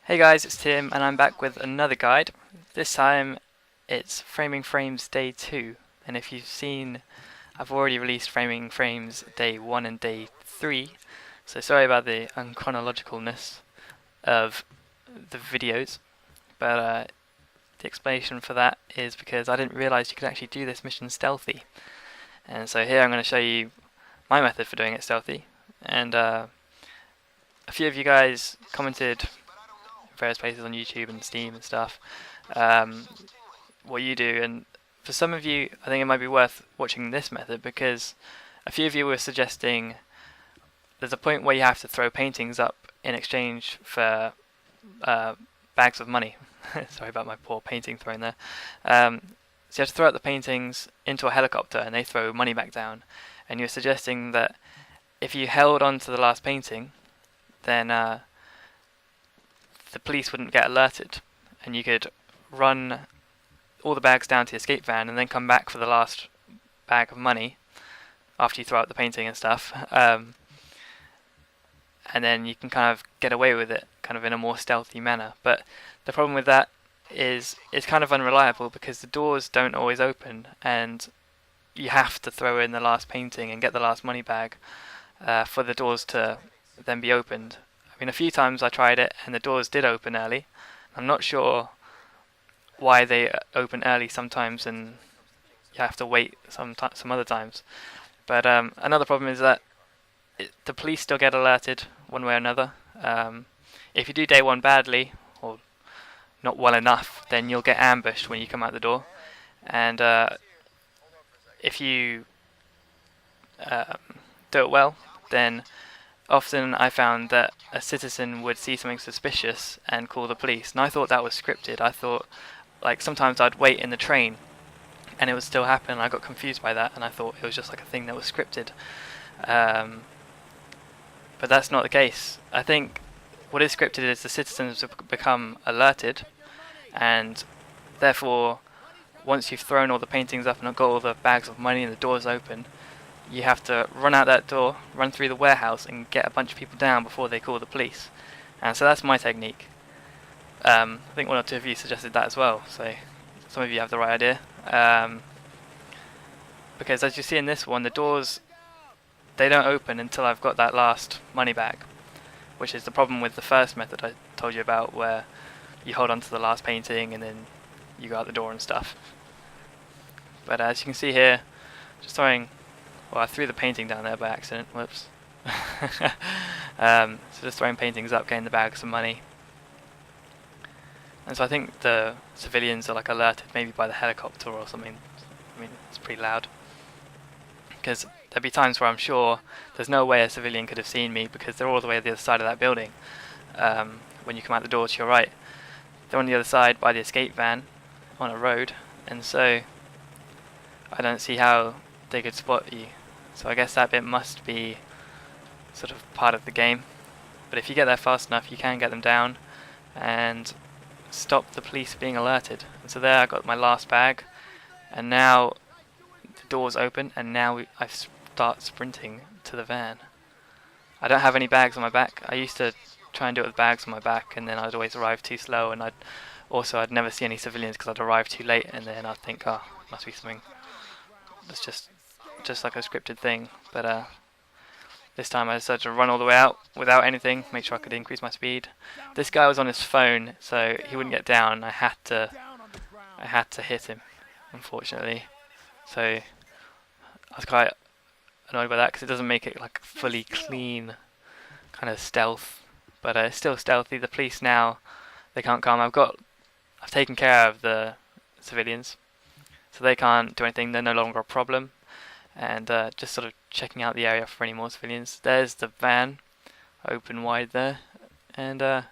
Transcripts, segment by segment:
Hey guys, it's Tim and I'm back with another guide. This time it's Framing Frames Day 2, and if you've seen, I've already released Framing Frames Day 1 and Day 3, so sorry about the unchronologicalness of the videos, but the explanation for that is because I didn't realise you could actually do this mission stealthy. And so here I'm going to show you my method for doing it stealthy, and a few of you guys commented various places on YouTube and Steam and stuff, what you do, and for some of you I think it might be worth watching this method because a few of you were suggesting there's a point where you have to throw paintings up in exchange for bags of money. Sorry about my poor painting throwing there. So you have to throw out the paintings into a helicopter and they throw money back down, and you're suggesting that if you held on to the last painting then the police wouldn't get alerted, and you could run all the bags down to the escape van and then come back for the last bag of money after you throw out the painting and stuff, and then you can kind of get away with it kind of in a more stealthy manner. But the problem with that is it's kind of unreliable because the doors don't always open and you have to throw in the last painting and get the last money bag for the doors to then be opened. I mean, a few times I tried it and the doors did open early. I'm not sure why they open early sometimes and you have to wait some other times. But another problem is that the police still get alerted one way or another. If you do day one badly or not well enough, then you'll get ambushed when you come out the door. And if you do it well, then often I found that a citizen would see something suspicious and call the police, and I thought that was scripted. I thought, like, sometimes I'd wait in the train and it would still happen, and I got confused by that and I thought it was just like a thing that was scripted. But that's not the case. I think what is scripted is the citizens become alerted, and therefore once you've thrown all the paintings up and got all the bags of money and the doors open, you have to run out that door, run through the warehouse and get a bunch of people down before they call the police. And so that's my technique. I think one or two of you suggested that as well, so some of you have the right idea. Because as you see in this one, the doors, they don't open until I've got that last money bag, which is the problem with the first method I told you about, where you hold on to the last painting and then you go out the door and stuff. But as you can see here, just throwing, well, I threw the painting down there by accident, whoops. So just throwing paintings up, getting the bags of money. And so I think the civilians are like alerted maybe by the helicopter or something. I mean, it's pretty loud. Because there'd be times where I'm sure there's no way a civilian could have seen me because they're all the way at the other side of that building. When you come out the door to your right, they're on the other side by the escape van on a road, and so I don't see how they could spot you. So I guess that bit must be sort of part of the game. But if you get there fast enough, you can get them down and stop the police being alerted. And so there I got my last bag, and now the doors open, and now I start sprinting to the van. I don't have any bags on my back. I used to try and do it with bags on my back, and then I'd always arrive too slow, and I'd never see any civilians because I'd arrive too late, and then I'd think, oh, must be something that's just like a scripted thing. But this time I decided to run all the way out without anything, make sure I could increase my speed. This guy was on his phone, so he wouldn't get down. I had to hit him, unfortunately. So I was quite annoyed by that because it doesn't make it like fully clean kind of stealth, but it's still stealthy. The police now, they can't come. I've taken care of the civilians, so they can't do anything. They're no longer a problem. And just sort of checking out the area for any more civilians. There's the van, open wide there. And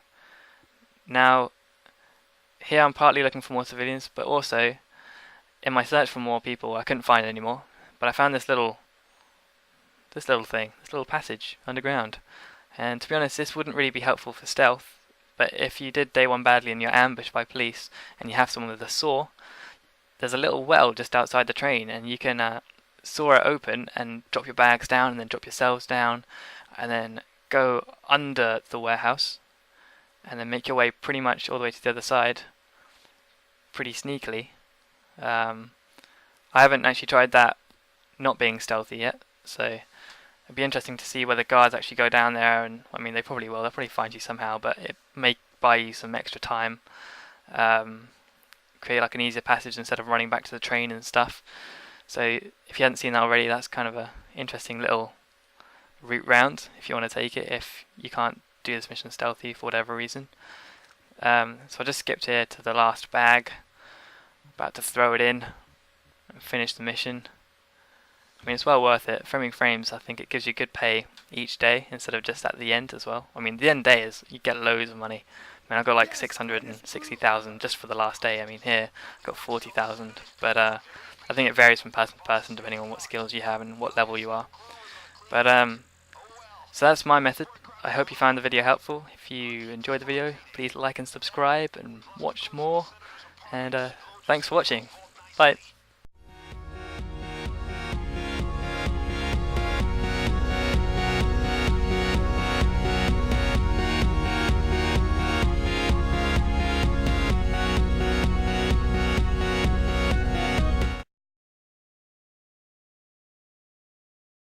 now, here I'm partly looking for more civilians, but also, in my search for more people, I couldn't find any more. But I found this little passage underground. And to be honest, this wouldn't really be helpful for stealth. But if you did day one badly and you're ambushed by police, and you have someone with a saw, there's a little well just outside the train, and you can saw it open and drop your bags down and then drop yourselves down and then go under the warehouse and then make your way pretty much all the way to the other side pretty sneakily. I haven't actually tried that not being stealthy yet, so it'd be interesting to see whether guards actually go down there, and I mean they probably will, they'll probably find you somehow, but it may buy you some extra time, create like an easier passage instead of running back to the train and stuff. So if you hadn't seen that already, that's kind of a interesting little route round if you want to take it, if you can't do this mission stealthy for whatever reason. So I just skipped here to the last bag, about to throw it in and finish the mission. I mean, it's well worth it. Framing frames, I think it gives you good pay each day instead of just at the end as well. I mean, the end day is you get loads of money. I mean, I got like 660,000 just for the last day. I mean, here I got 40,000, but I think it varies from person to person depending on what skills you have and what level you are. But so that's my method. I hope you found the video helpful. If you enjoyed the video, please like and subscribe and watch more. And thanks for watching. Bye.